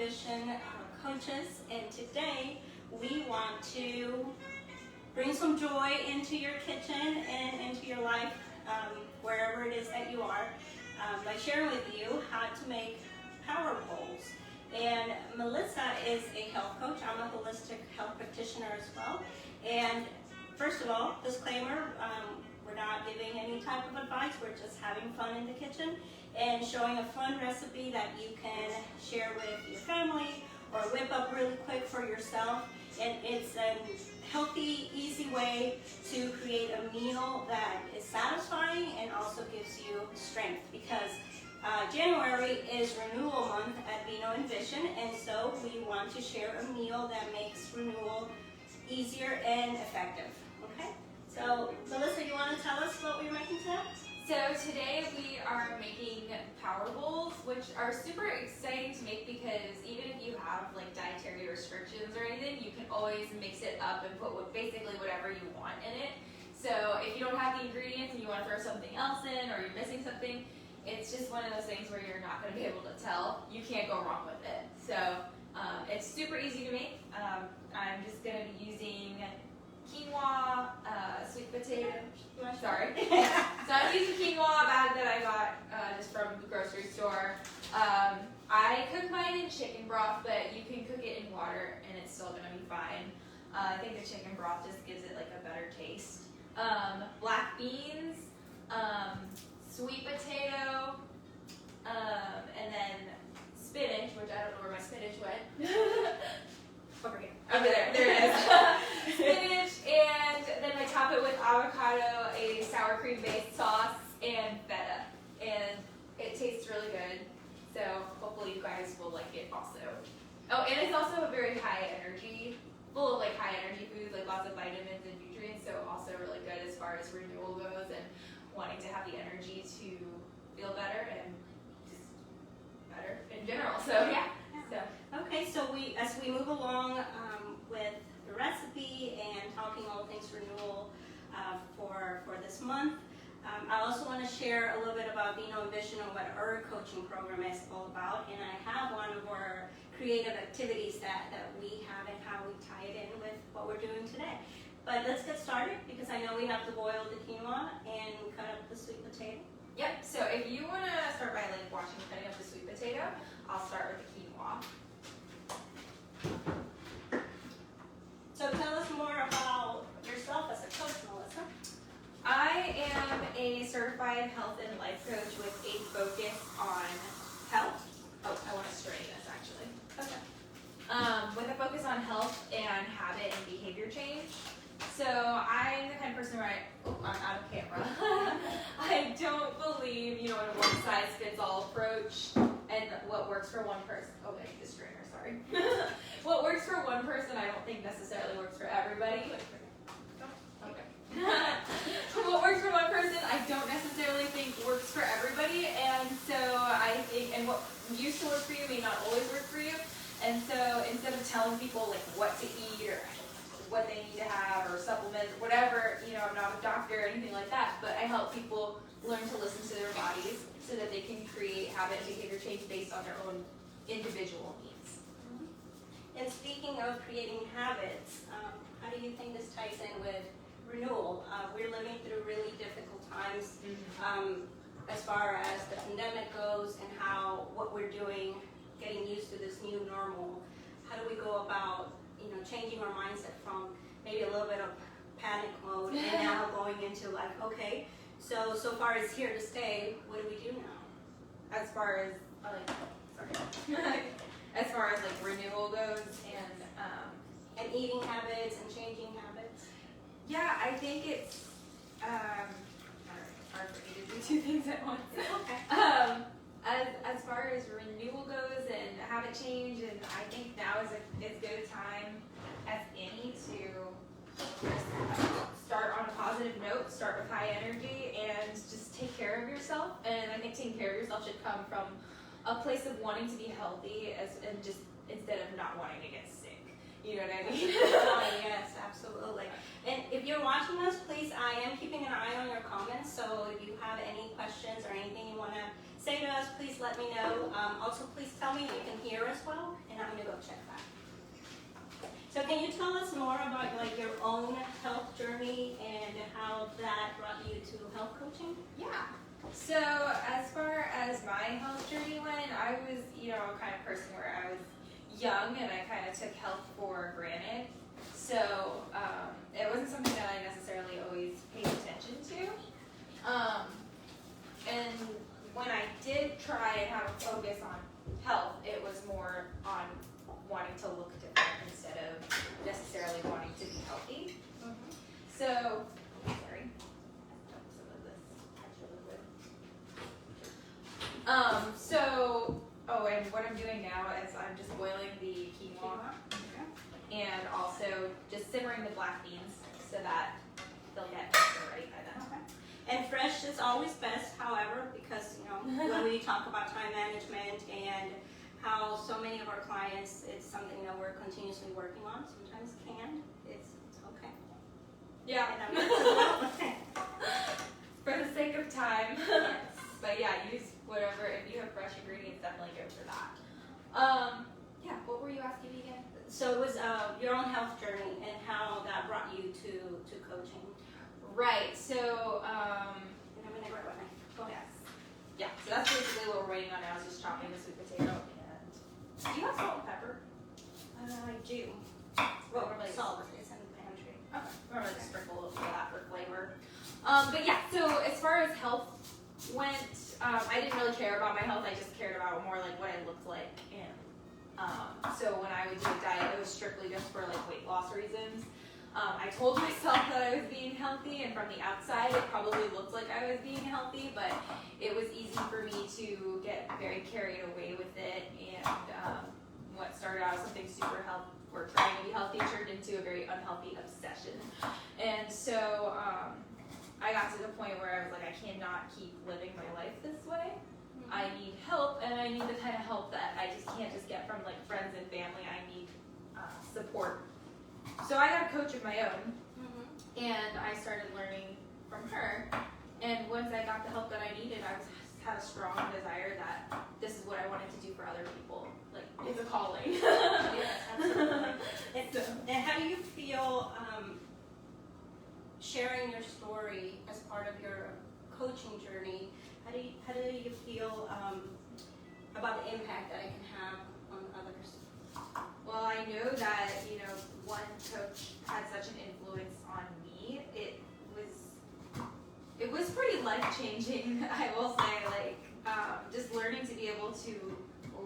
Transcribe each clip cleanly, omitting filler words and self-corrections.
Vision coaches, and today we want to bring some joy into your kitchen and into your life, wherever it is that you are, by sharing with you how to make power bowls. And Melissa is a health coach. I'm a holistic health practitioner as well. And first of all, disclaimer, we're not giving any type of advice. We're just having fun in the kitchen and showing a fun recipe that you can share with your family or whip up really quick for yourself. And it's a healthy, easy way to create a meal that is satisfying and also gives you strength, because January is Renewal Month at Vino and Vision, and so we want to share a meal that makes renewal easier and effective. Okay? So, Melissa, you want to tell us what we're making today? So today we are making power bowls, which are super exciting to make because even if you have like dietary restrictions or anything, you can always mix it up and put basically whatever you want in it. So if you don't have the ingredients and you want to throw something else in, or you're missing something, it's just one of those things where you're not going to be able to tell. You can't go wrong with it. So it's super easy to make. I'm just going to be using quinoa, sweet potato. Sorry. So I'm using quinoa bag that I got just from the grocery store. I cook mine in chicken broth, but you can cook it in water and it's still going to be fine. I think the chicken broth just gives it like a better taste. Black beans, sweet potato, and then spinach, which I don't know where my spinach went. Over here. Over there. There it is. Spinach, and then I top it with avocado, a sour cream based sauce, and feta. And it tastes really good. So hopefully you guys will like it also. Oh, and it's also a very high energy, full of like high energy foods, like lots of vitamins and nutrients. So also really good as far as renewal goes and wanting to have the energy to feel better and just better in general. So yeah. So. Okay, so as we move along with the recipe and talking all things renewal for this month, I also want to share a little bit about Vino and Vision and what our coaching program is all about. And I have one of our creative activities that we have and how we tie it in with what we're doing today. But let's get started, because I know we have to boil the quinoa and cut up the sweet potato. Yep, so if you want to start by like cutting up the sweet potato, I'll start with the quinoa. So tell us more about yourself as a coach, Melissa. I am a certified health and life coach with a focus on health. Oh, I want to straighten this actually. Okay. With a focus on health and habit and behavior change. So I'm the kind of person where I'm out of camera. I don't believe, in a one-size-fits-all approach and what works for one person. Oh, wait, the strainer, sorry. What works for one person, I don't think necessarily works for everybody. Okay. What works for one person, I don't necessarily think works for everybody. And so I think, and what used to work for you may not always work for you. And so instead of telling people like what to eat or what they need to have or supplements, whatever, I'm not a doctor or anything like that, but I help people learn to listen to their bodies so that they can create habit and behavior change based on their own individual needs. And speaking of creating habits, how do you think this ties in with renewal? We're living through really difficult times as far as the pandemic goes and what we're doing, getting used to this new normal. How do we go about changing our mindset from maybe a little bit of panic mode and now going into like, okay, so far it's here to stay, what do we do now? As far as, as far as like renewal goes and eating habits and changing habits? Yeah, I think it's hard for me to do two things at once. Okay. As far as renewal goes and habit change, and I think now is as good a time as any to start on a positive note, start with high energy, and just take care of yourself. And I think taking care of yourself should come from a place of wanting to be healthy and just instead of not wanting to get sick. You know what I mean? Yes, absolutely. And if you're watching us, please, I am keeping an eye on your comments. So if you have any questions or anything you want to say to us, please let me know. Also, please tell me you can hear us well, and I'm going to go check that. So can you tell us more about like your own health journey and how that brought you to health coaching? Yeah. So as far as my health journey went, I was, kind of person where I was young and I kind of took health for granted. So it wasn't something that I necessarily always paid attention to. And when I did try and have a focus on health, it was more on wanting to look different instead of necessarily wanting to be healthy. Mm-hmm. So, sorry, some of this extra liquid. And what I'm doing now is I'm just boiling the quinoa and also just simmering the black beans so that they'll get right by then. Okay. And fresh is always best, however, because when we talk about time management and how so many of our clients, it's something that we're continuously working on. Sometimes canned, it's okay. Yeah. And I'm for the sake of time. Yes. But yeah, use whatever. If you have fresh ingredients, definitely go for that. Yeah. What were you asking me again? So it was your own health journey and how that brought you to coaching. Right. So. And I'm gonna grab my knife. Go ahead. Yeah. So that's basically what we're waiting on now. Is just chopping the sweet potato. And do you have salt and pepper? I do. Well, Well, salt is in the pantry. Okay. We're gonna sprinkle a little bit of that for flavor. But yeah. So as far as health went, I didn't really care about my health. I just cared about more like what I looked like. And so when I would do a diet, it was strictly just for like weight loss reasons. I told myself that I was being healthy, and from the outside, it probably looked like I was being healthy, but it was easy for me to get very carried away with it. And what started out as something super healthy, or trying to be healthy, turned into a very unhealthy obsession. And so I got to the point where I was like, I cannot keep living my life this way. I need help, and I need the kind of help that I just can't just get from like friends and family. I need support. So I got a coach of my own, and I started learning from her. And once I got the help that I needed, I had a strong desire that this is what I wanted to do for other people. Like, it's a calling. Yes, absolutely. And how do you feel sharing your story as part of your coaching journey? How do you feel about the impact that it can have on others? Well, I know that, one coach had such an influence on me. It was pretty life-changing, I will say, just learning to be able to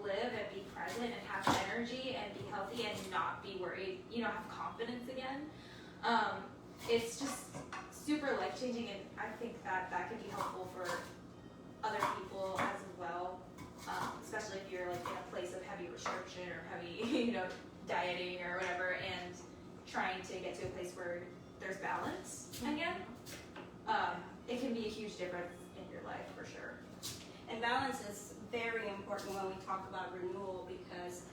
live and be present and have energy and be healthy and not be worried, have confidence again. It's just super life-changing, and I think that could be helpful for other people as well, especially if you're like in a place of heavy restriction or heavy, dieting or whatever, and trying to get to a place where there's balance again. It can be a huge difference in your life for sure. And balance is very important when we talk about renewal because,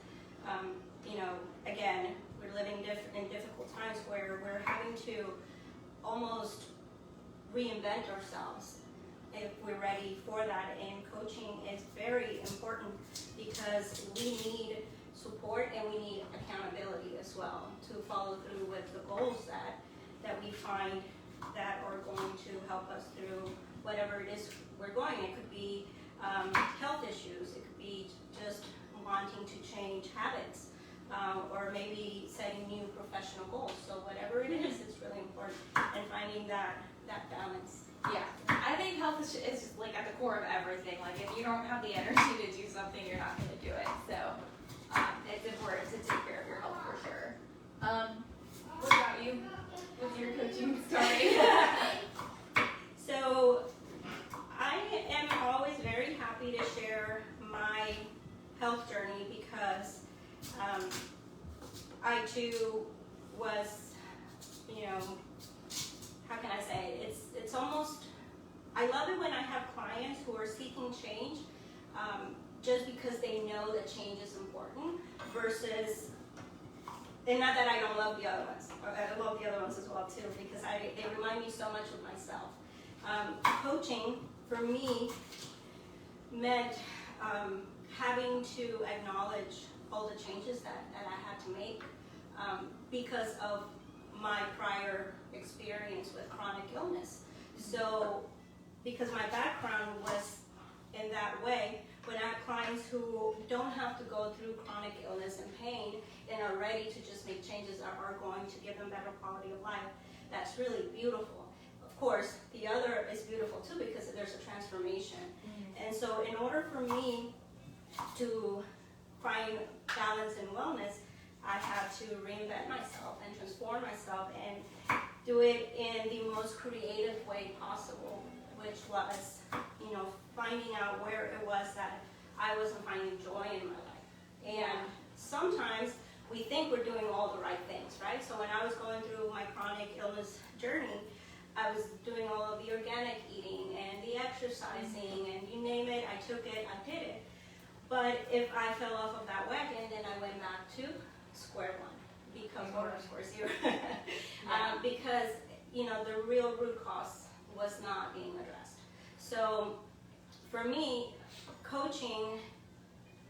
again, we're living in difficult times where we're having to almost reinvent ourselves if we're ready for that. And coaching is very important because we need support and we need accountability as well to follow through with the goals that we find that are going to help us through whatever it is we're going. It could be health issues, it could be just wanting to change habits, or maybe setting new professional goals. So whatever it is, it's really important, and finding that balance. Yeah, I think health is just like at the core of everything. Like if you don't have the energy to do something, you're not going to do it. So it's important to take care of your health for sure. What about you? What's your coaching story? So I am always very happy to share my health journey because I too was, how can I say, it's almost, I love it when I have clients who are seeking change just because they know that change is important versus, and not that I don't love the other ones, I love the other ones as well too because they remind me so much of myself. Coaching for me meant having to acknowledge all the changes that I had to make because of my prior experience with chronic illness. So, because my background was in that way, when I have clients who don't have to go through chronic illness and pain and are ready to just make changes that are going to give them better quality of life, that's really beautiful. Of course, the other is beautiful too because there's a transformation. And so in order for me to find balance and wellness, I had to reinvent myself and transform myself and do it in the most creative way possible, which was, finding out where it was that I wasn't finding joy in my life. And sometimes we think we're doing all the right things, right? So when I was going through my chronic illness journey, I was doing all of the organic eating and the exercising and you name it, I took it, I did it. But if I fell off of that wagon, then I went back to square one, square zero. Because, the real root cause was not being addressed. So for me, coaching,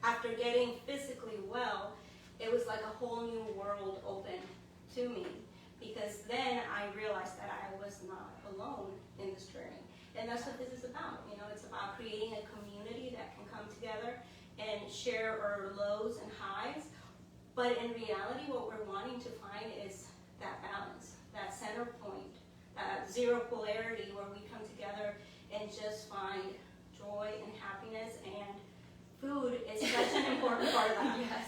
after getting physically well, it was like a whole new world open to me. Because then I realized that I was not alone in this journey. And that's what this is about. It's about creating a community that can come together and share our lows and highs. But in reality, what we're wanting to find is that balance, that center point, that zero polarity where we come together and just find joy and happiness. And food is such an important part of that. Yes.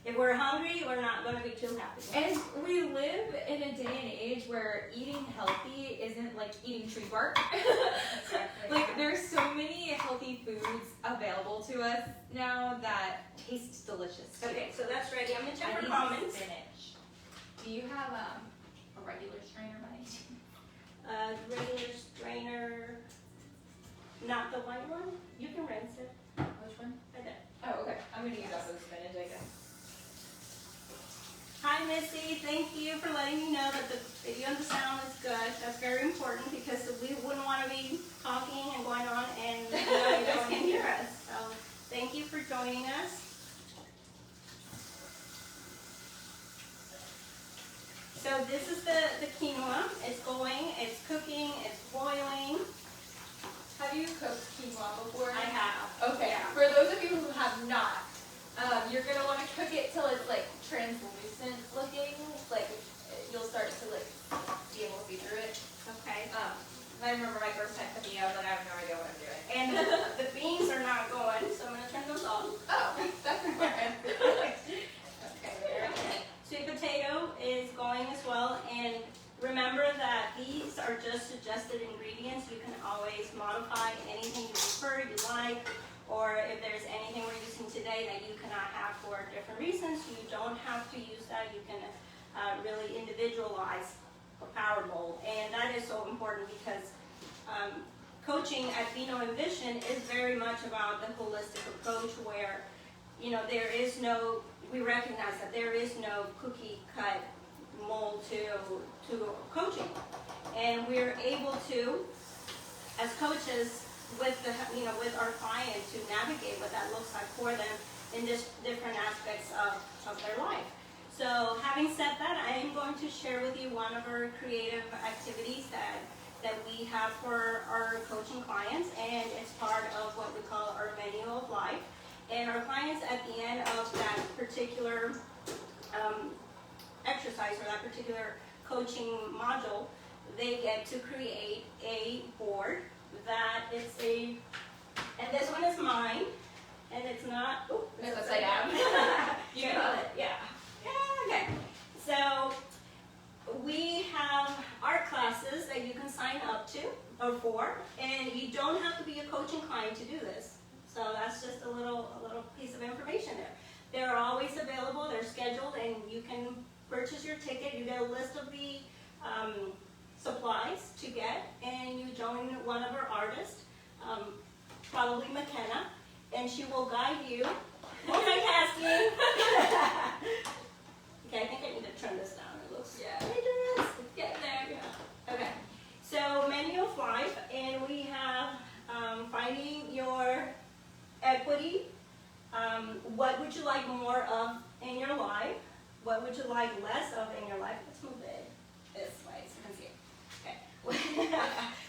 If we're hungry, we're not going to be too happy. And we live in a day and age where eating healthy isn't like eating tree bark. Exactly. Like there's so many healthy foods available to us now that taste delicious too. Okay, so that's ready. I'm going to check I for need comments. spinach. Do you have a regular strainer by any chance? Regular strainer, not the white one. You can rinse it. Which one? Right there. Oh, okay. I'm gonna use that for the spinach, I guess. Hi, Missy. Thank you for letting me know that the video and the sound is good. That's very important because we wouldn't want to be talking and going on and you guys can't hear us. So thank you for joining us. So this is the quinoa. It's cooking, it's boiling. Have you cooked quinoa before? I have. Okay. Yeah. For those of you who have not, you're gonna want to cook it till it's like translucent looking. Like you'll start to like be able to see through it. Okay. I remember my first time cooking, I was like, I have no idea what I'm doing. And the beans are not going, so I'm gonna turn those off. Oh, that's important. Okay, very good. Sweet potato is going as well, and remember that these are just suggested ingredients. You can always modify anything you prefer, you like, or if there's anything we're using today that you cannot have for different reasons, you don't have to use that. You can really individualize a power bowl, and that is so important because coaching at Vino and Vision is very much about the holistic approach where, there is no, we recognize that there is no cookie cut mold to coaching, and we're able to, as coaches, with our clients, to navigate what that looks like for them in just different aspects of their life. So having said that, I am going to share with you one of our creative activities that we have for our coaching clients, and it's part of what we call our menu of life. And our clients, at the end of that particular exercise or that particular coaching module, they get to create a board that is and this one is mine, and it's not, It's upside down. You got it, yeah. Okay. So we have art classes that you can sign up to or for, and you don't have to be a coaching client to do this. So that's just a little piece of information there. They're always available, they're scheduled, and you can purchase your ticket. You get a list of the supplies to get, and you join one of our artists, probably McKenna, and she will guide you. Multitasking. Okay, I think I need to turn this down. It looks dangerous. It's getting there. Yeah. Okay. So menu of life, and we have finding your What would you like more of in your life? What would you like less of in your life? Let's move it this way so you can see it. Okay.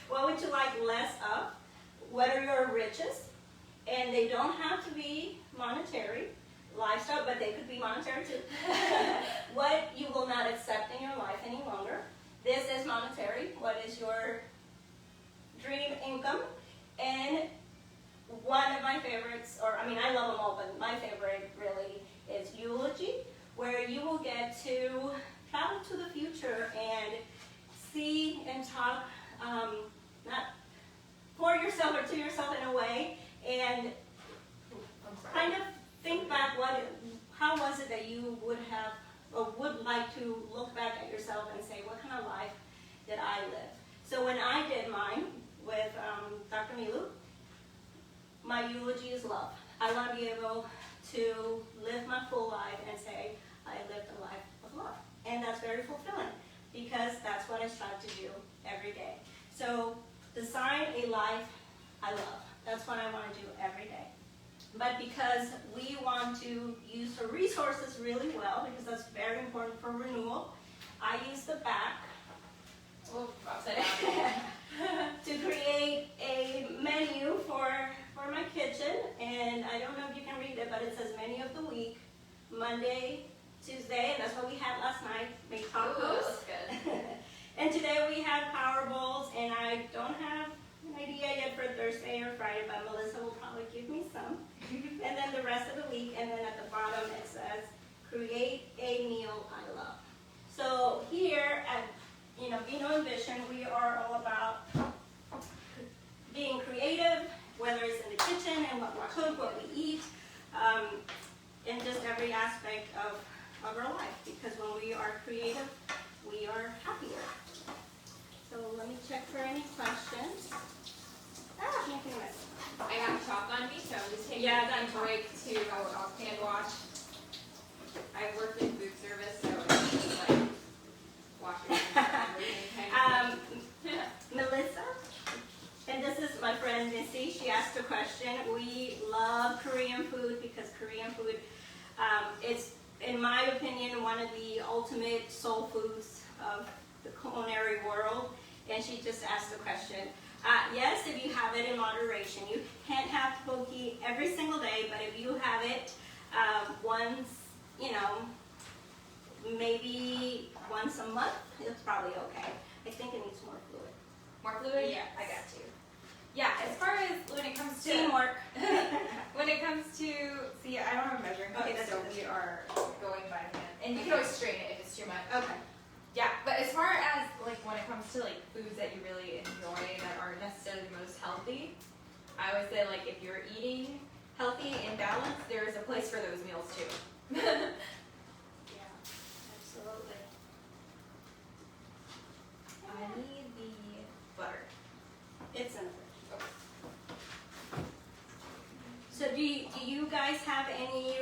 What would you like less of? What are your riches? And they don't have to be monetary, lifestyle, but they could be monetary too. What you will not accept in your life any longer. This is monetary. What is your dream income? And one of my favorites, I love them all, but my favorite really is eulogy, where you will get to travel to the future and see and talk, not for yourself or to yourself in a way, and kind of think back how was it that you would have or would like to look back at yourself and say, what kind of life did I live? So when I did mine with Dr. Milu, my eulogy is love. I want to be able to live my full life and say, I lived a life of love. And that's very fulfilling because that's what I strive to do every day. So design a life I love. That's what I want to do every day. But because we want to use the resources really well, because that's very important for renewal, I use the back Upside down. to create a menu for my kitchen. And I don't know if you can read it, but it says menu of the week, Monday, Tuesday, and that's what we had last night, make tacos. Ooh, that looks good. And today we have power bowls, and I don't have an idea yet for Thursday or Friday, but Melissa will probably give me some. And then the rest of the week, and then at the bottom it says, create a meal I love. So here at Vino and Vision, we are all about being creative, whether it's in the kitchen and what we cook, what we eat, in just every aspect of our life. Because when we are creative, we are happier. So let me check for any questions. Making a mess. I got chalk on me, so I'm just taking Yeah, a that's break to hand wash. I worked in food service, so it's just like washing everything kind of Melissa, and this is my friend Missy. She asked a question. We love Korean food because Korean food, it's, in my opinion, one of the ultimate soul foods of the culinary world. And she just asked the question. Yes, if you have it in moderation. You can't have poke every single day, but if you have it once, maybe once a month, it's probably okay. I think it needs more fluid. More fluid? Yeah, I got you. Yeah, as far as when it comes to Teamwork. when it comes to I don't have a measuring cup, Okay, that's so good. we are going by hand. And you can always strain it if it's too much. Okay. Yeah, but as far as when it comes to foods that you really enjoy that aren't necessarily the most healthy, I would say if you're eating healthy and balanced, there is a place for those meals too. Yeah, absolutely. I need the butter. It's in the fridge. So do you guys have any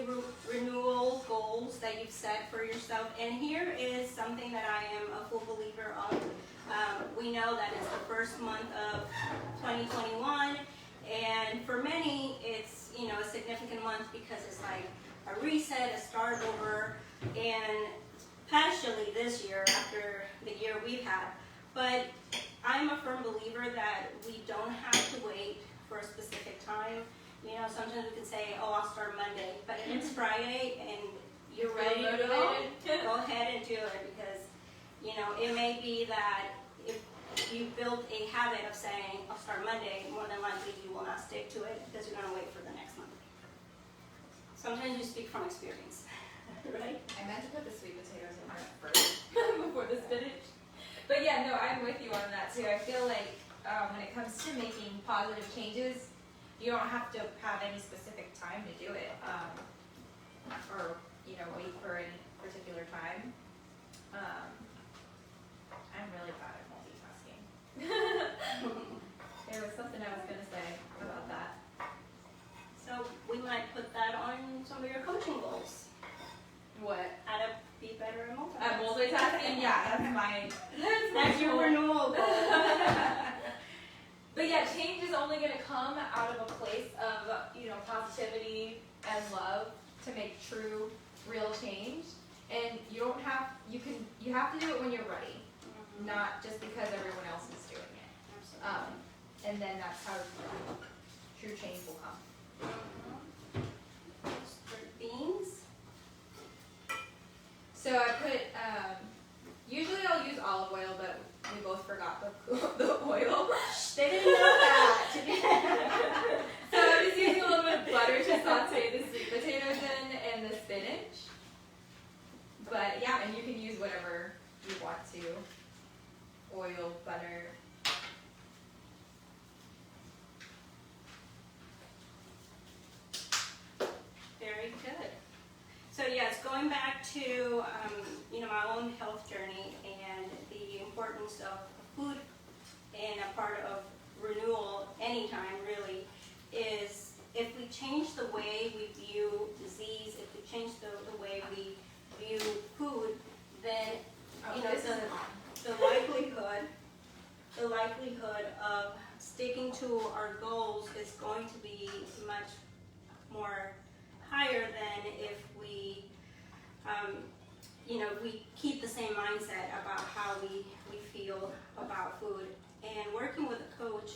renewal goals that you've set for yourself? And here is something that I am a full believer of. We know that it's the first month of 2021, and for many it's a significant month because it's like a reset, a start over, and partially this year after the year we've had. But I'm a firm believer that we don't have to wait for a specific time. Sometimes we can say, I'll start Monday, but if it's Friday and you're ready to go, go ahead and do it because, it may be that if you build a habit of saying, I'll start Monday, more than likely you will not stick to it because you're going to wait for the next month. Sometimes you speak from experience, right? I meant to put the sweet potatoes in there first before the spinach. But yeah, no, I'm with you on that too. I feel like when it comes to making positive changes, you don't have to have any specific time to do it, or wait for any particular time. I'm really bad at multitasking. There was something I was gonna say about that. So we might put that on some of your coaching goals. What? How to be better at multitasking. At multitasking? Yeah, that's mine. That's your renewal goal. But yeah, change is only going to come out of a place of, positivity and love to make true, real change. And you have to do it when you're ready, not just because everyone else is doing it. And then that's how true change will come. Beans. So I put, usually I'll use olive oil, but we both forgot the oil. They didn't know that. So I'm just using a little bit of butter to saute the sweet potatoes in and the spinach. But yeah, and you can use whatever you want to. Oil, butter. Very good. So yes, going back to my own health journey and the importance of food and a part of renewal anytime really is if we change the way we view disease, if we change the way we view food, then the likelihood of sticking to our goals is going to be much more higher than if we we keep the same mindset about how we feel about food. And working with a coach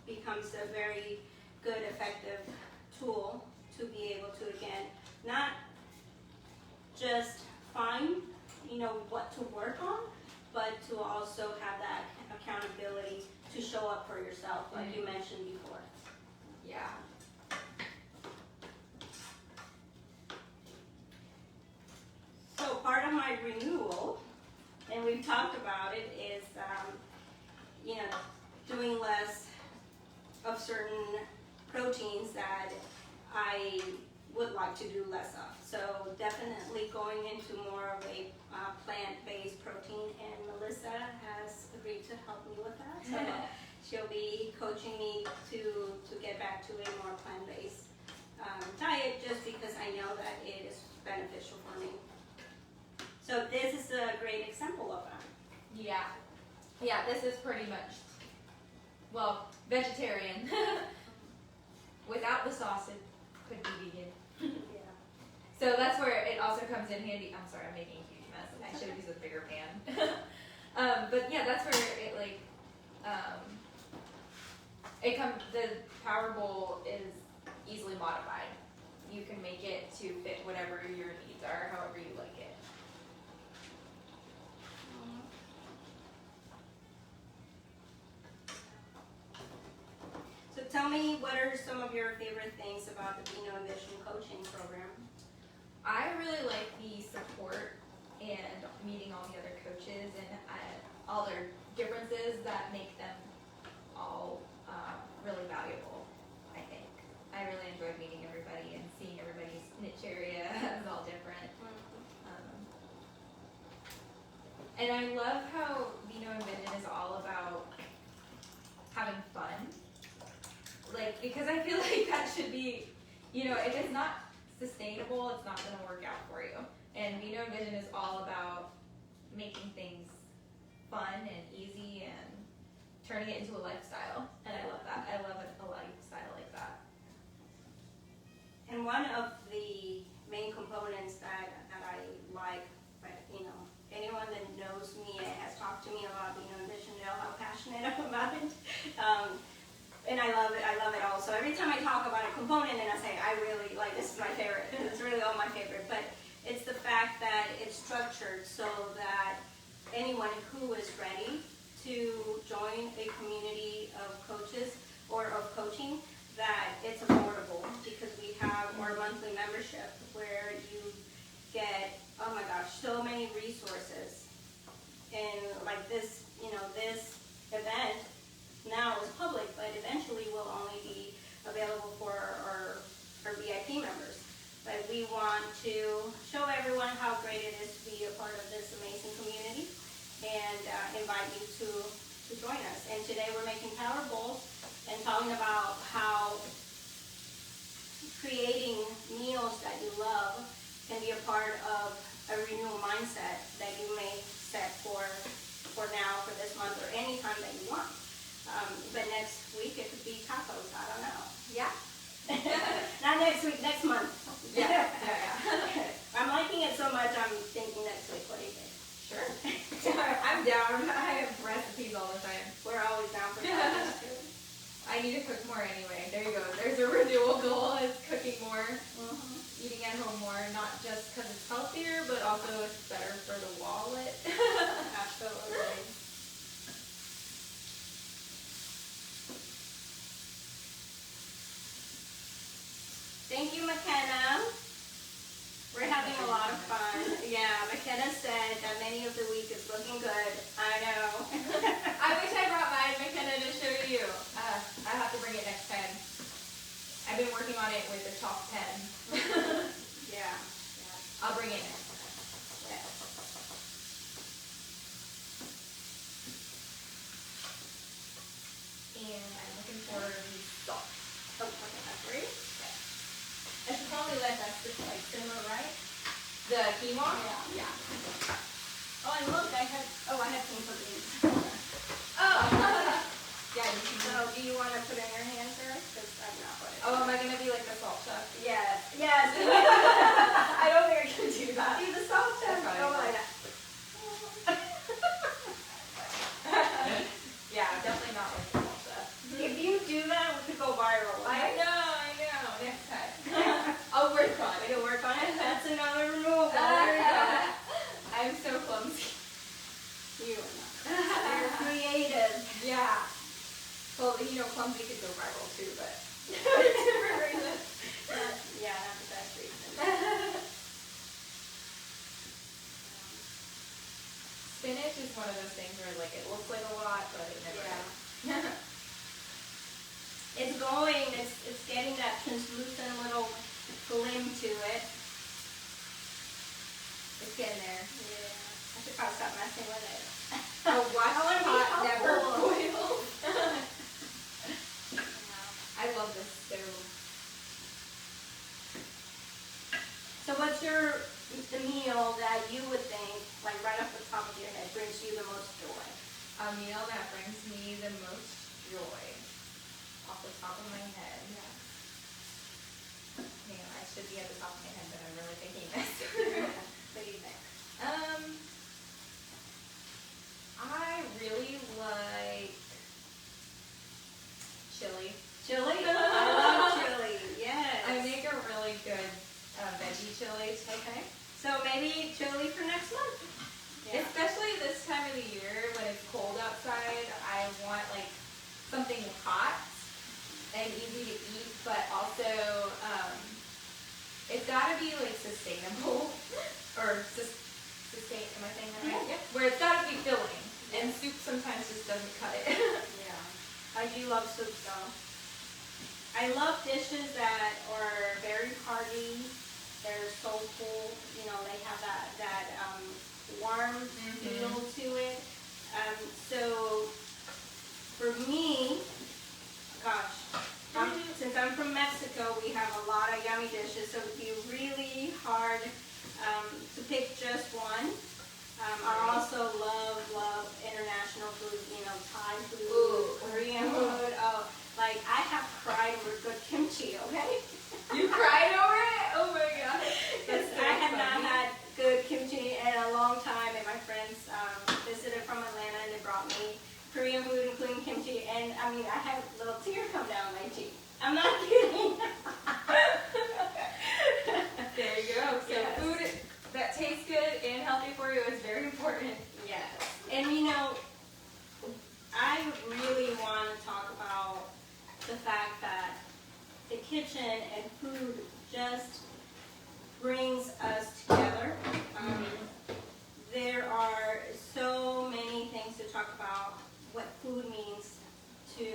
becomes a very good, effective tool to be able to, again, not just find what to work on, but to also have that accountability to show up for yourself, like you mentioned before. Yeah. So part of my renewal, and we've talked about it, is doing less of certain proteins that I would like to do less of. So definitely going into more of a plant-based protein, and Melissa has agreed to help me with that. So she'll be coaching me to get back to a more plant-based diet, just because I know that it is beneficial for me. So this is a great example of that. Yeah. Yeah, this is pretty much, well, vegetarian. Without the sauce, it could be vegan. Yeah. So that's where it also comes in handy. I'm sorry, I'm making a huge mess. I should have used a bigger pan. But yeah, that's where it the Power Bowl is easily modified. You can make it to fit whatever your needs are, however you like it. So tell me, what are some of your favorite things about the Vino and Vision coaching program? I really like the support and meeting all the other coaches and all their differences that make them all really valuable, I think. I really enjoyed meeting everybody and seeing everybody's niche area is all different. And I love how Vino and Vision is all about having fun. Because I feel like that should be, if it's not sustainable, it's not going to work out for you. And Vino and Vision is all about making things fun and easy and turning it into a lifestyle. And I love that. I love a lifestyle like that. And one of the main components that I like, but anyone that knows me and has talked to me about Vino and Vision know how passionate I'm about it. And I love it all. So every time I talk about a component and I say, I really like, this is my favorite, it's really all my favorite, but it's the fact that it's structured so that anyone who is ready to join a community of coaches or of coaching, that it's affordable, because we have our monthly membership where you get, oh my gosh, so many resources. And like this, this event now is public, but eventually will only be available for our VIP members. But we want to show everyone how great it is to be a part of this amazing community and invite you to join us. And today we're making Power Bowls and talking about how creating meals that you love can be a part of a renewal mindset that you may set for now, for this month, or any time that you want. But next week it could be tacos, I don't know. Yeah. Not next week, next month. Yeah. I'm liking it so much, I'm thinking next week. What do you think? Sure. I'm down. I have recipes all the time. We're always down for that. I need to cook more anyway. There you go. There's a renewal goal. Is cooking more, eating at home more. Not just because it's healthier, but also it's better for the wallet. Absolutely. Thank you, McKenna. We're having a lot of fun. Yeah, McKenna said that many of the week is looking good. I know. I wish I brought mine, McKenna, to show you. I have to bring it next time. I've been working on it with a chalk pen. Yeah. I'll bring it next time. Yeah. And I'm looking for the salt. Oh, okay, that's great. I should probably let that like simmer, right? The quinoa? Yeah. Oh, and look, I had some cookies. Oh. Yeah, you can. So, do you want to put in your hand first? Because I'm not putting it. Oh, am I gonna be like the salt chef? Yes. I don't think I can do that. Be the salt chef. Oh my God. Yeah, definitely not like the salt chef. If you do that, we could go viral. I know. Next time. I'll work on it. It'll work on it. That's another renewal goal. There you go. I'm so clumsy. You are not. You're creative. Yeah. Well, clumsy could go viral too, but different reason. Yeah, that's the best reason. Spinach is one of those things where like it looks like a lot, but it never is. It's getting that translucent little glim to it. It's getting there. Yeah. I should probably stop messing with it. Oh, watch I wanna be pot never helpful. boils. I love this stove. So what's the meal that you would think, like right off the top of your head, brings you the most joy? A meal that brings me the most joy. Off the top of my head. Yeah. I should be at the top of my head, but I'm really thinking this. What do you think? I really like chili. Chili? I love chili. Yes. I make a really good veggie chili. Okay. So maybe chili for next month. Yeah. Especially this time of the year when it's cold outside, I want like something hot and easy to eat, but also it's gotta be like sustainable or sustain. Am I saying that right? Yeah. Where it's gotta be filling, and soup sometimes just doesn't cut it. Yeah. I do love soup though. I love dishes that are very hearty. They're soulful. They have that warm feel to it. So for me, gosh, since I'm from Mexico, we have a lot of yummy dishes. So it'd be really hard to pick just one. I also love international food. Thai food, Korean food. Oh, like I have cried over good kimchi. Okay. You cried over it? Oh my god. Because I have not had good kimchi in a long time, and my friends visited from Atlanta and they brought me Korean food, including kimchi, and I mean, I had a little tear come down my cheek. I'm not kidding. There you go. So Yes. food that tastes good and healthy for you is very important. Yes. And I really want to talk about the fact that the kitchen and food just brings us together. There are so many things to talk about what food means to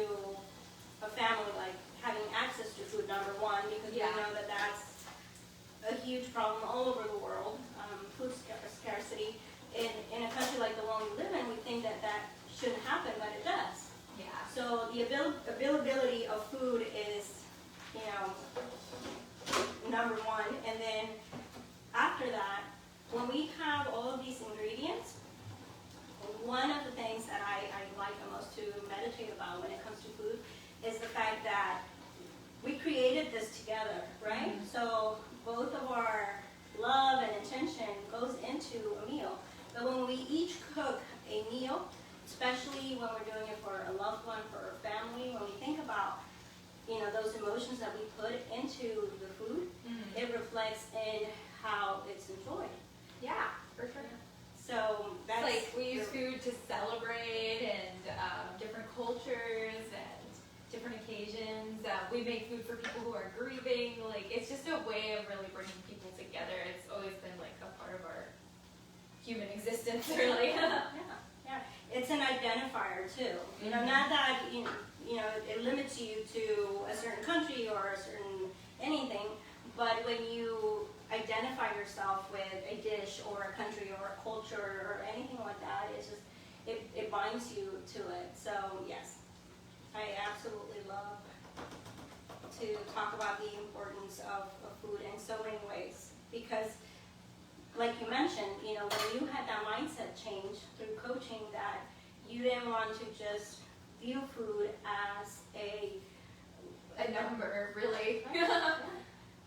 a family, like having access to food, number one, because we know that that's a huge problem all over the world, food scarcity. In a country like the one we live in, we think that shouldn't happen, but it does. Yeah. So the availability of food is, number one. And then after that, when we have all of these ingredients, one of the things that I like the most to meditate about when it comes to food is the fact that we created this together, right? So both of our love and intention goes into a meal. But when we each cook a meal, especially when we're doing it for a loved one, for a family, when we think about, you know, those emotions that we put into the food, it reflects in how it's enjoyed. Yeah, for sure. So that's like we use food to celebrate and different cultures and different occasions. We make food for people who are grieving. Like, it's just a way of really bringing people together. It's always been like a part of our human existence, really. Yeah. It's an identifier too. You know, not that you know it limits you to a certain country or a certain anything, but when you identify yourself with a dish or a country or a culture or anything like that, it's just it binds you to it. So yes, I absolutely love to talk about the importance of food in so many ways, because like you mentioned, you know, when you had that mindset change through coaching, that you didn't want to just view food as a number, really.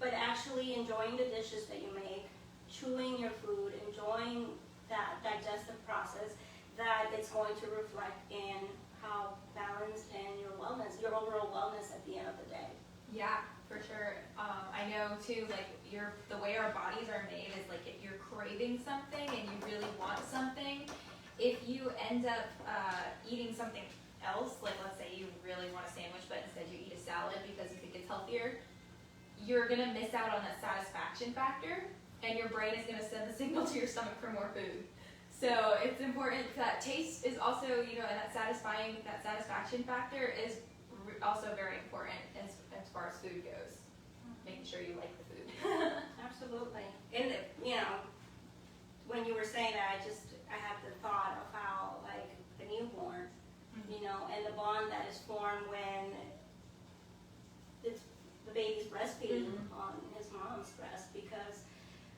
But actually enjoying the dishes that you make, chewing your food, enjoying that digestive process, that it's going to reflect in how balanced and your wellness, your overall wellness at the end of the day. Yeah, for sure. I know too, like the way our bodies are made is like if you're craving something and you really want something, if you end up eating something else, like let's say you really want a sandwich but instead you eat a salad because you think it's healthier, you're gonna miss out on that satisfaction factor, and your brain is gonna send the signal to your stomach for more food. So it's important that taste is also, you know, and that satisfaction factor is also very important as far as food goes. Making sure you like the food. Absolutely. And you know, when you were saying that, I had the thought of how like a newborn, you know, and the bond that is formed when it's the baby's breastfeeding on his mom's breast, because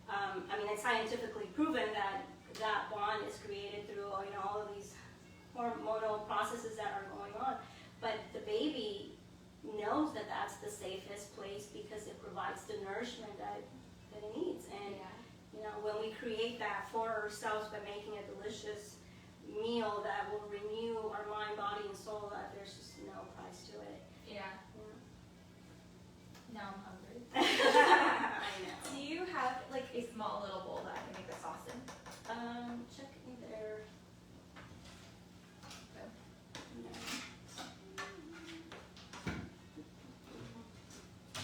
I mean, it's scientifically proven that that bond is created through, you know, all of these hormonal processes that are going on. But the baby knows that that's the safest place because it provides the nourishment that it needs. And you know, when we create that for ourselves by making a delicious meal that will renew our mind, body, and soul, there's just no price to it. Yeah. Now I'm hungry. I know. Do you have like a small little bowl that I can make the sauce in? Check in there.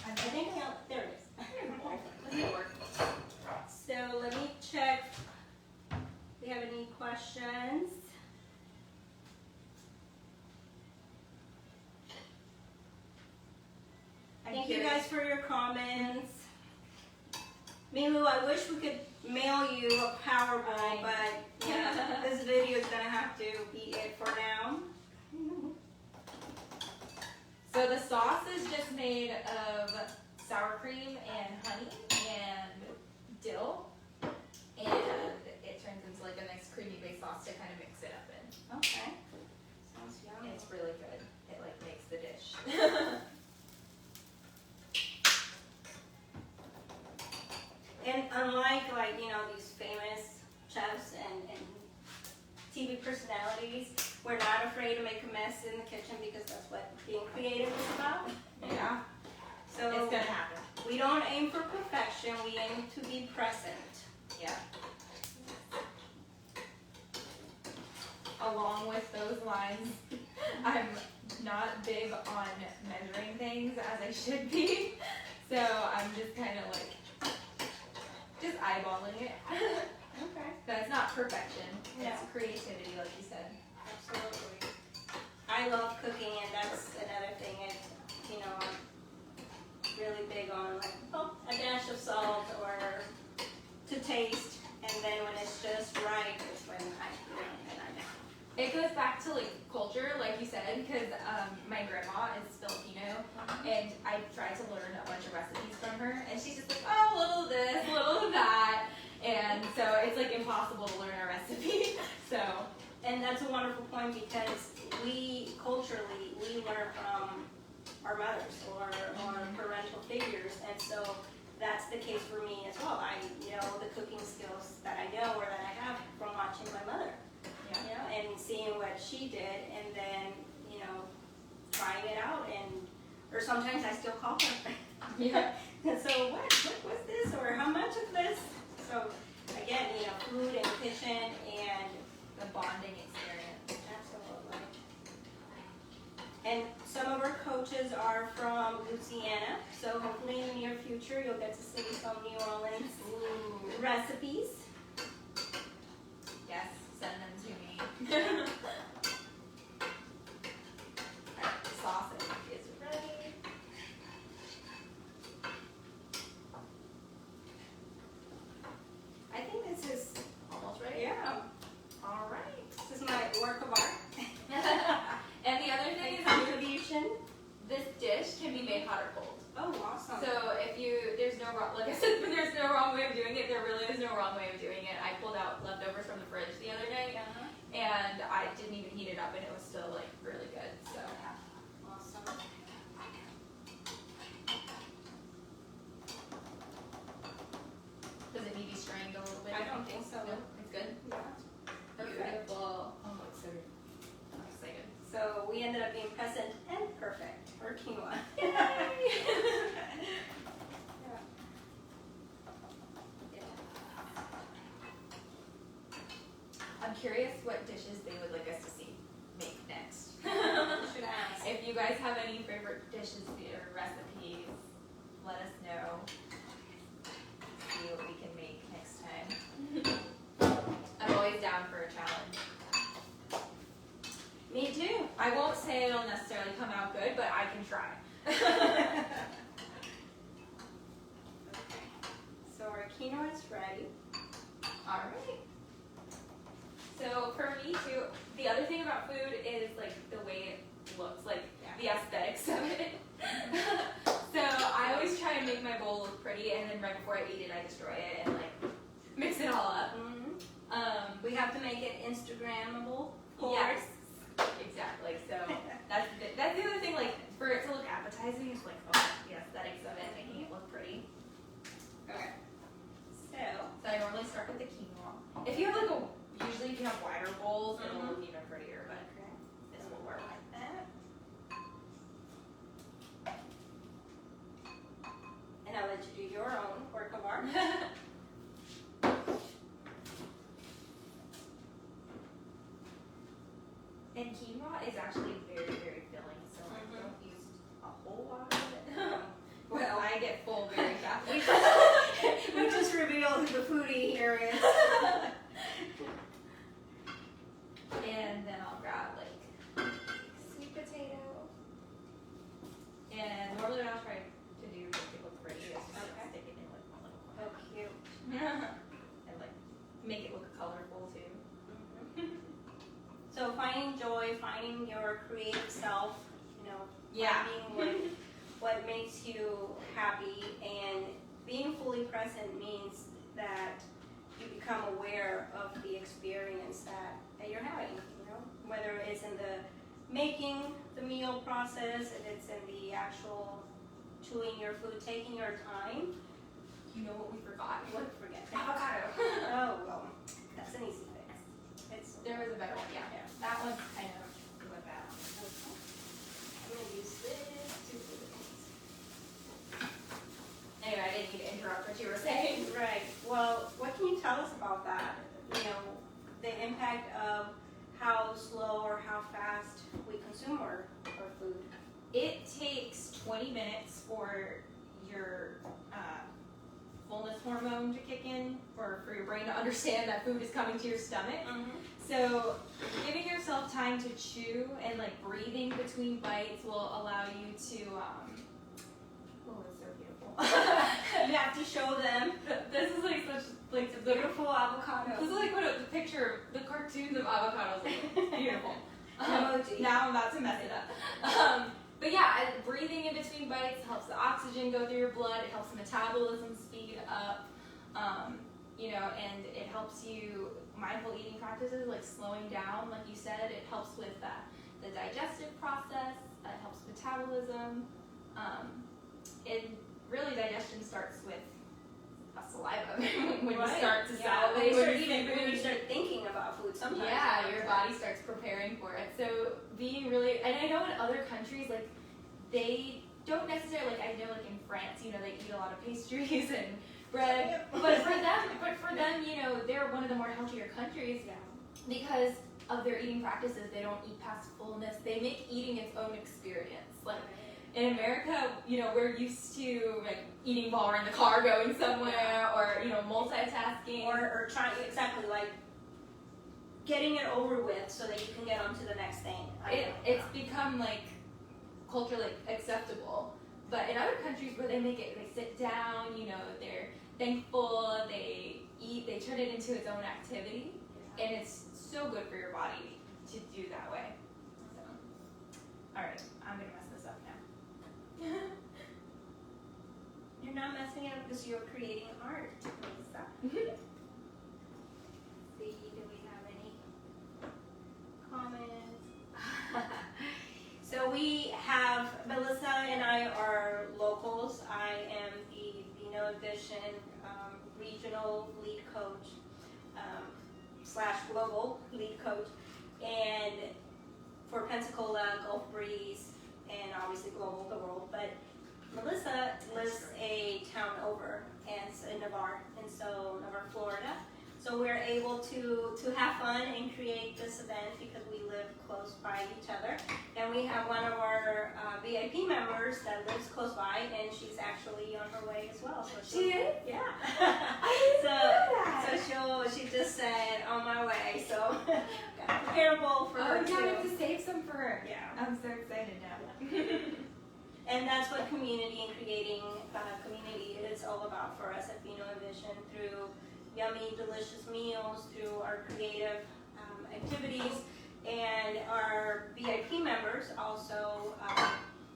I think there it is. Does it work? So let me check. Do we have any questions? Thank you guys for your comments. Milu, I wish we could mail you a Powerball, but yeah, this video is gonna have to be it for now. So the sauce is just made of sour cream and honey and dill, and it turns into like a nice creamy based sauce to kind of mix it up in. Okay. Sounds yummy. It's really good. It like makes the dish. And unlike you know, these famous chefs and TV personalities, we're not afraid to make a mess in the kitchen because that's what being creative is about. Yeah. So It's gonna happen. we don't aim for perfection, we aim to be present. Yeah. Along with those lines, I'm not big on measuring things as I should be, so I'm just kind of like just eyeballing it. Okay. That's not perfection. No. It's creativity, like you said. Absolutely. I love cooking, and that's another thing. You know, I'm really big on like a dash of salt or to taste, and then when it's just right, it's when I know. It goes back to like culture, like you said, because my grandma is Filipino, and I tried to learn a bunch of recipes from her, and she's just like, oh, a little of this, a little of that, and so it's like impossible to learn a recipe. So, and that's a wonderful point, because we culturally, we learn from our mothers or parental figures, and so that's the case for me as well. I know the cooking skills that I know or that I have from watching my mother, you know, and seeing what she did, and then, you know, trying it out, or sometimes I still call her. Yeah. And so what's this, or how much of this? So again, you know, food and kitchen and The bonding experience. absolutely. And some of our coaches are from Louisiana, so hopefully in the near future you'll get to see some New Orleans recipes. Yes, send them to me. Alright, the sausage is ready. I think this is, Almost ready? yeah, Alright. this is my work of art. And the other thing is, Contribution. this dish can be made hot or cold. Oh, awesome. So if there's no wrong, like I said, there's no wrong way of doing it. There really is no wrong way of doing it. I pulled out leftovers from the fridge the other day, and I didn't even heat it up, and it was still like really good. So Awesome. does it need to be strained a little bit? I don't think so. No, it's good. Yeah. Beautiful. Oh, it's so good. I'm excited. So we ended up being present and perfect for quinoa. I'm curious what dishes they would like us to see make next. You should ask. If you guys have any favorite dishes or recipes, let us know. See what we can make next time. I'm always down for a challenge. Me too. I won't say it'll necessarily come out good, but I can try. So our quinoa is ready. Alright. So for me too, the other thing about food is like the way it looks, like the aesthetics of it. So I always try and make my bowl look pretty, and then right before I eat it, I destroy it and like mix it all up. We have to make it Instagrammable. Yes, exactly. So that's the other thing. Like for it to look appetizing, it's like the aesthetics of it, making it look pretty. Okay. So So I normally start with the quinoa. If you have like usually if you have wider bowls, it'll look even prettier, but this will work. like that. And I'll let you do your own work of art. And quinoa is actually very, very filling, so I don't use a whole lot of it. Well, I get full very fast. we just revealed who the foodie here is. And then I'll grab like sweet potato. And normally what I'll try to do to make it look pretty is just stick it in like one little corner. Oh, cute. And like make it look colorful too. So finding joy, finding your creative self, you know, Yeah. finding what makes you happy, and being fully present means that you become aware of the experience that you're having, you know, whether it's in the making the meal process, if it's in the actual chewing your food, taking your time. You know what we forgot? What forget? Avocado. Oh, well, that's an easy fix. There was a better one, yeah. That one kind of went bad. Okay. I'm gonna use this to do Anyway, I didn't mean to interrupt what you were saying. Right. Well, what can you tell us about that? You know, the impact of how slow or how fast we consume our food. It takes 20 minutes for your fullness hormone to kick in, or for your brain to understand that food is coming to your stomach. So giving yourself time to chew and like breathing between bites will allow you to, oh, it's so beautiful. You have to show them This is like such, like the beautiful avocado. This is like what the picture, the cartoons of avocados look like. It's beautiful. Emoji. Now I'm about to mess it up. But yeah, breathing in between bites helps the oxygen go through your blood. It helps the metabolism speed up. You know, and it helps you, mindful eating practices like slowing down, like you said, it helps with the digestive process. It helps metabolism. And really digestion starts with a saliva when you start to salivate. When you start thinking about food sometimes. Yeah, your body starts preparing for it. So being really, and I know in other countries, like, they don't necessarily, like, I know, like, in France, you know, they eat a lot of pastries and bread, but for them, you know, they're one of the more healthier countries because of their eating practices. They don't eat past fullness. They make eating its own experience. Like, in America, you know, we're used to, like, eating while we're in the car going somewhere, or, you know, multitasking. Or trying, exactly, like, getting it over with so that you can get on to the next thing. It's become, like, culturally acceptable. But in other countries where they make it, they sit down, you know, they're thankful, they eat, they turn it into its own activity, and it's so good for your body to do that way. So, all right, I'm gonna mess this up now. You're not messing it up because you're creating art. See, do we have any comments? So we have, Melissa and I are locals. I am the Vino Edition regional lead coach / global lead coach, and for Pensacola, Gulf Breeze, and obviously global, the world. But Melissa lives a town over, and it's in Navarre, Florida. So we're able to have fun and create this event because we live close by each other. And we have one of our VIP members that lives close by, and she's actually on her way as well. So she is? Yeah. I didn't know that. So she just said, on my way. So got a prepare bowl for her too. too. We have to save some for her. Yeah. I'm so excited now. And that's what community and creating community is all about for us at Vino Vision, through yummy, delicious meals, through our creative activities, and our VIP members also,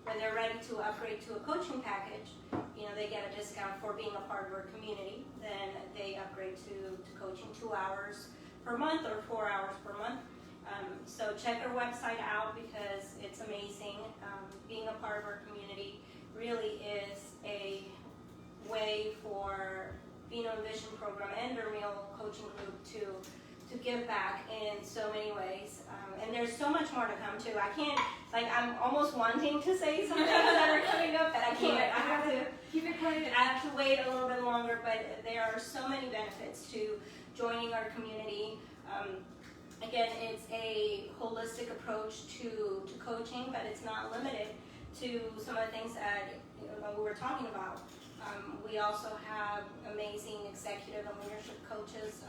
when they're ready to upgrade to a coaching package, you know, they get a discount for being a part of our community. Then they upgrade to coaching 2 hours per month or 4 hours per month. So check our website out because it's amazing. Being a part of our community really is a way for Vino Vision program and the Renewal Coaching Group to give back in so many ways. And there's so much more to come too. I can't, like, I'm almost wanting to say some things that are coming up, but I can't. I have to keep it quiet. I have to wait a little bit longer, but there are so many benefits to joining our community. Again, it's a holistic approach to coaching, but it's not limited to some of the things that we were talking about. We also have amazing executive and leadership coaches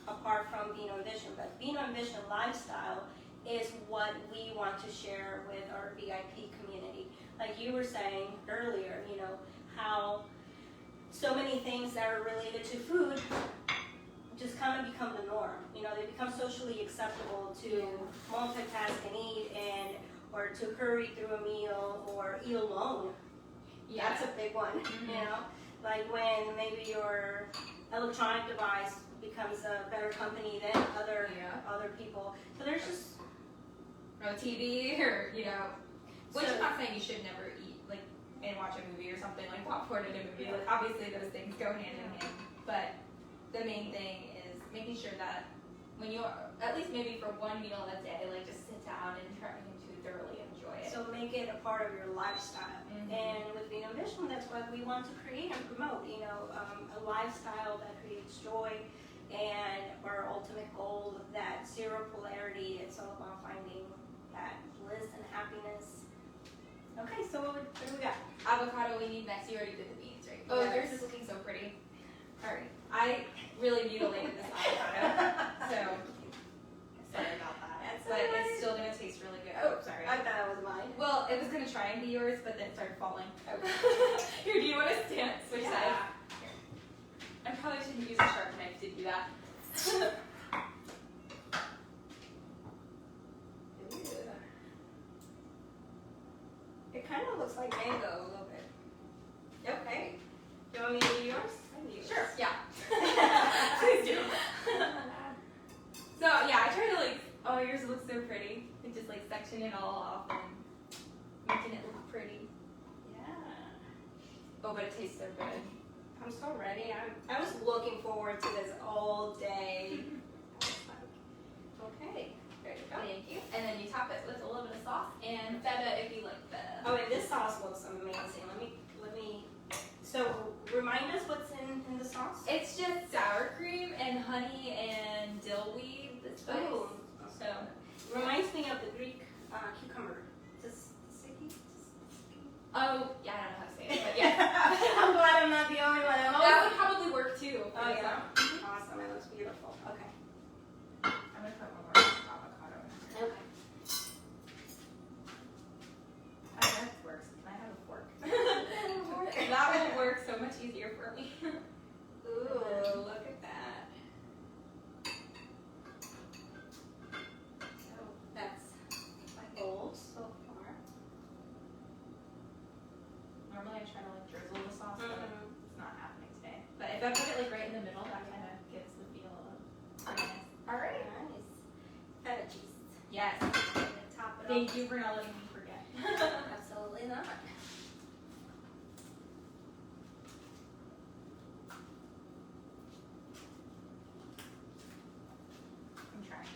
apart from Vino Vision, but Vino Vision lifestyle is what we want to share with our VIP community. Like you were saying earlier, you know, how so many things that are related to food just kind of become the norm. You know, they become socially acceptable to multitask and eat, or to hurry through a meal, or eat alone. Yeah. That's a big one, you know? Like when maybe your electronic device becomes a better company than other people. So there's just... Or TV, or, you know, which I'm not saying you should never eat, like, and watch a movie or something, like popcorn in a movie. Like, obviously those things go hand in hand. But the main thing is making sure that when you, at least maybe for one meal a day, like just sit down and try to thoroughly enjoy it. So make it a part of your lifestyle. And with Vino Vision, that's what we want to create and promote, you know, a lifestyle that creates joy, and our ultimate goal, that zero polarity. It's all about finding that bliss and happiness. Okay, so what do we got? Avocado we need next. You already did the beans, right? Oh, Yes. yours is looking so pretty. Alright. I really mutilated this avocado, so sorry about that. But it's still gonna taste really good. Oh, sorry. I thought it was mine. Well, it was gonna try and be yours, but then it started falling. Okay. Here, do you want to stand? Switch sides? Here. I probably shouldn't use a sharp knife to do that. It kind of looks like mango a little bit. Okay. Do you want me to do yours? I can do yours. Sure. Yeah. Please do. So yeah, I try to like. Oh, yours looks so pretty. Like just like section it all off and tastes so good. I'm so ready. I was looking forward to this all day. Okay, there you go. Thank you. And then you top it with a little bit of sauce and feta if you like feta. Oh, and this sauce looks amazing. Let me. So remind us what's in the sauce. It's just sour cream and honey and dill weed. The spice. Ooh. So Reminds me of the Greek cucumber. Tzatziki? oh yeah, I don't know how to say it, but yeah. I'm glad I'm not the only one. That would probably work too. Oh yeah. Awesome. It looks beautiful. Okay. I'm gonna put one more avocado in. Okay. Oh, that works. I have a fork. That will work so much easier for me. Ooh, look at that. So that's my goal so far. Normally I try to like drizzle the sauce, but Mhm. it's not happening today. But if I put it like right in the middle, that kind of gives the feel of prettiness. All right. Nice. Feta cheese. Yes. Top it Thank off. you for not letting me forget. Absolutely not. I'm trying.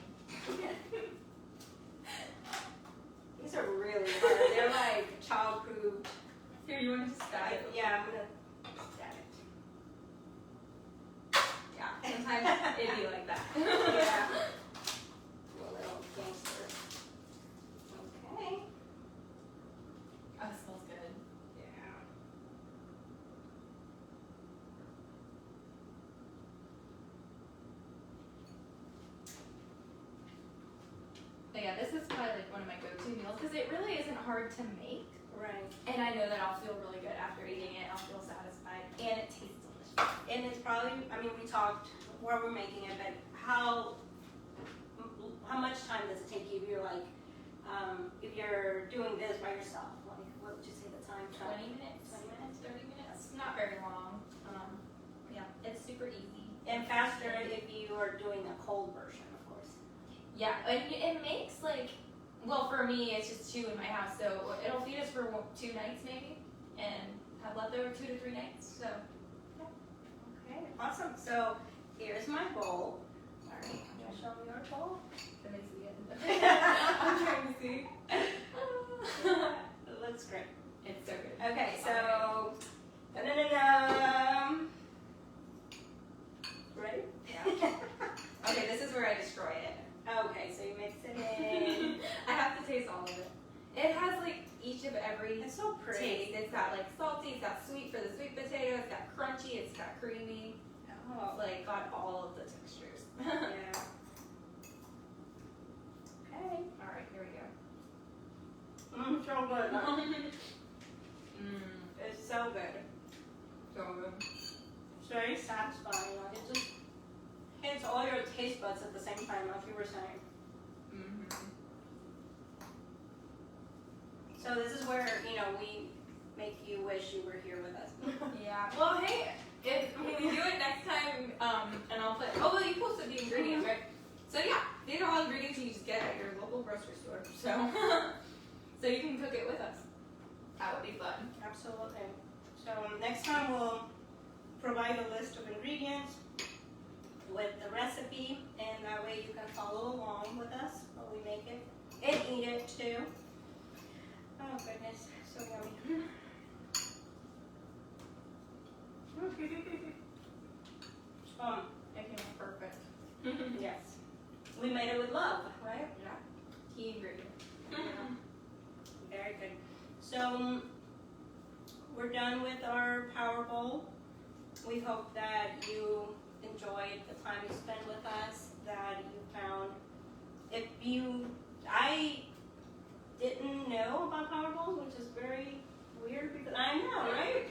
These are really hard. They're like child-proof. Here, you want to just stab it? Yeah, I'm gonna stab it. Yeah. Sometimes it'd be like that. Yeah. A little gangster. Okay. Oh, it smells good. Yeah. But yeah, this is probably like one of my go-to meals because it really isn't hard to make. Right. And I know that I'll feel really good after eating it. I'll feel satisfied. And it tastes delicious. And it's probably, I mean, we talked while we're making it, but how much time does it take you if you're like, if you're doing this by yourself? Like, what would you say the time? 20 minutes. 20 minutes? 30 minutes. Not very long. Yeah, it's super easy. And faster if you are doing a cold version, of course. Yeah, and it makes like, well, for me, it's just 2 in my house, so it'll feed us for 2 nights maybe, and have leftover 2 to 3 nights. So, Okay, awesome. So here's my bowl. All right, can you show me your bowl? let me see it. I'm trying to see. It looks great. It's so good. Okay, so ready? Yeah. Okay, this is where I destroy it. Okay, so you mix it in. I have to taste all of it. It has like each of every It's so taste. pretty. It's got like salty, it's got sweet for the sweet potato, it's got crunchy, it's got creamy. Oh, It's like got all of the textures. yeah. Okay. All right, here we go. So good. Mmm, It's so good. so good. It's very satisfying. Like it just hits all your taste buds at the same time, like you were saying. Mm-hmm. So this is where, we make you wish you were here with us. Yeah. Well, hey, if when we do it next time, and I'll put. Oh, well, you posted the ingredients, right? So yeah, these are all ingredients you just get at your local grocery store. So, so you can cook it with us. That would be fun. Absolutely. So next time we'll provide a list of ingredients with the recipe, and that way you can follow along with us while we make it and eat it too. Oh goodness, so yummy. It came out perfect. Yes. We made it with love, right? Yeah. Key ingredient. Very good. So we're done with our Power Bowl. We hope that you enjoyed the time you spent with us, that you found, I didn't know about Power Bowls, which is very weird because I know, right?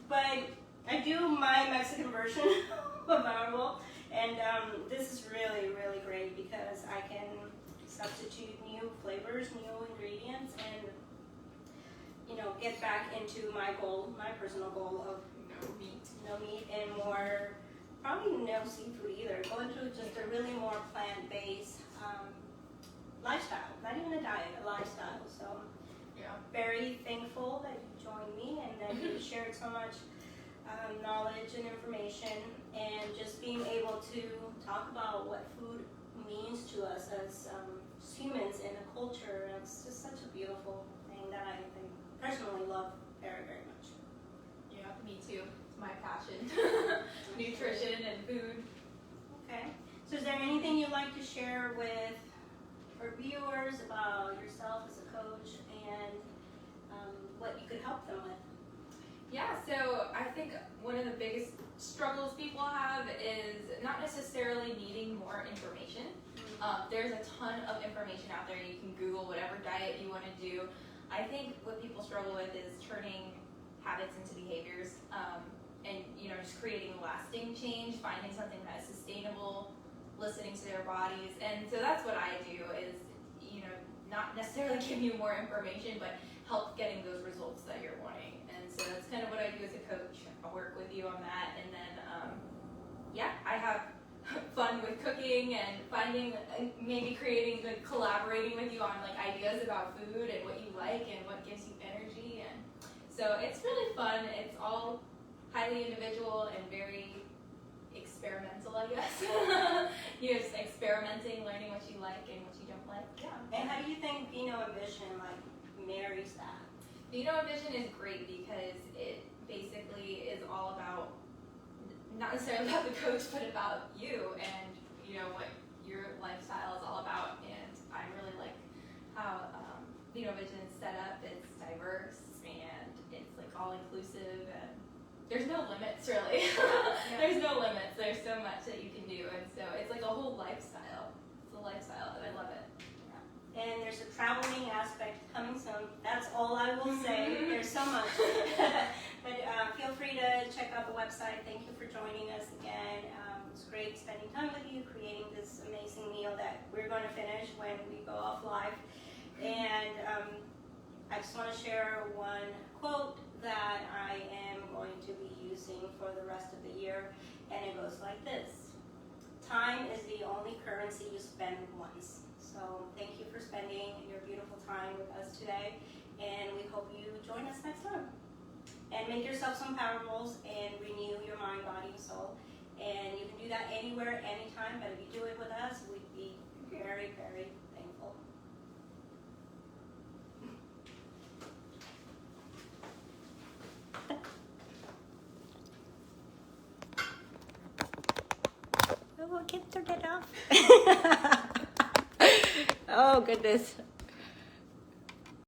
But I do my Mexican version of Power Bowl, and this is really, really great because I can substitute new flavors, new ingredients, and get back into my goal, my personal goal of no meat and more, probably no seafood either. Go into just a really more plant-based lifestyle, not even a diet, a lifestyle. So Yeah. very thankful that you joined me and that you shared so much knowledge and information, and just being able to talk about what food means to us as humans in a culture. It's just such a beautiful thing that I personally love very, very much. Yeah, me too. It's my passion. Nutrition and food. Okay. So is there anything you'd like to share with our viewers about yourself as a coach and what you could help them with? Yeah, so I think one of the biggest struggles people have is not necessarily needing more information. There's a ton of information out there. You can Google whatever diet you want to do. I think what people struggle with is turning habits into behaviors, and just creating lasting change, finding something that's sustainable, listening to their bodies. And so that's what I do is, not necessarily give you more information, but help getting those results that you're wanting. And so that's kind of what I do as a coach. I'll work with you on that, and then I have fun with cooking and finding, maybe creating, collaborating with you on ideas about food and what you like and what gives you energy. And so it's really fun. It's all highly individual and very experimental, I guess. Just experimenting, learning what you like and what you don't like. Yeah. And how do you think Vino and Vision marries that? Vino and Vision is great because it basically is all about, not necessarily about the coach, but about you and what your lifestyle is all about. And I really like how Vino Vision is set up. It's diverse and it's all inclusive, and there's no limits really. There's no limits. There's so much that you can do, and so it's like a whole lifestyle. It's a lifestyle, and I love it. And there's a traveling aspect coming soon. That's all I will say. There's so much. But feel free to check out the website. Thank you for joining us again. It's great spending time with you, creating this amazing meal that we're going to finish when we go off live. And I just want to share one quote that I am going to be using for the rest of the year. And it goes like this: time is the only currency you spend once. So thank you for spending your beautiful time with us today, and we hope you join us next time. And make yourself some power goals and renew your mind, body, and soul. And you can do that anywhere, anytime, but if you do it with us, we'd be very, very thankful. Oh, I can't turn it off. Oh, goodness.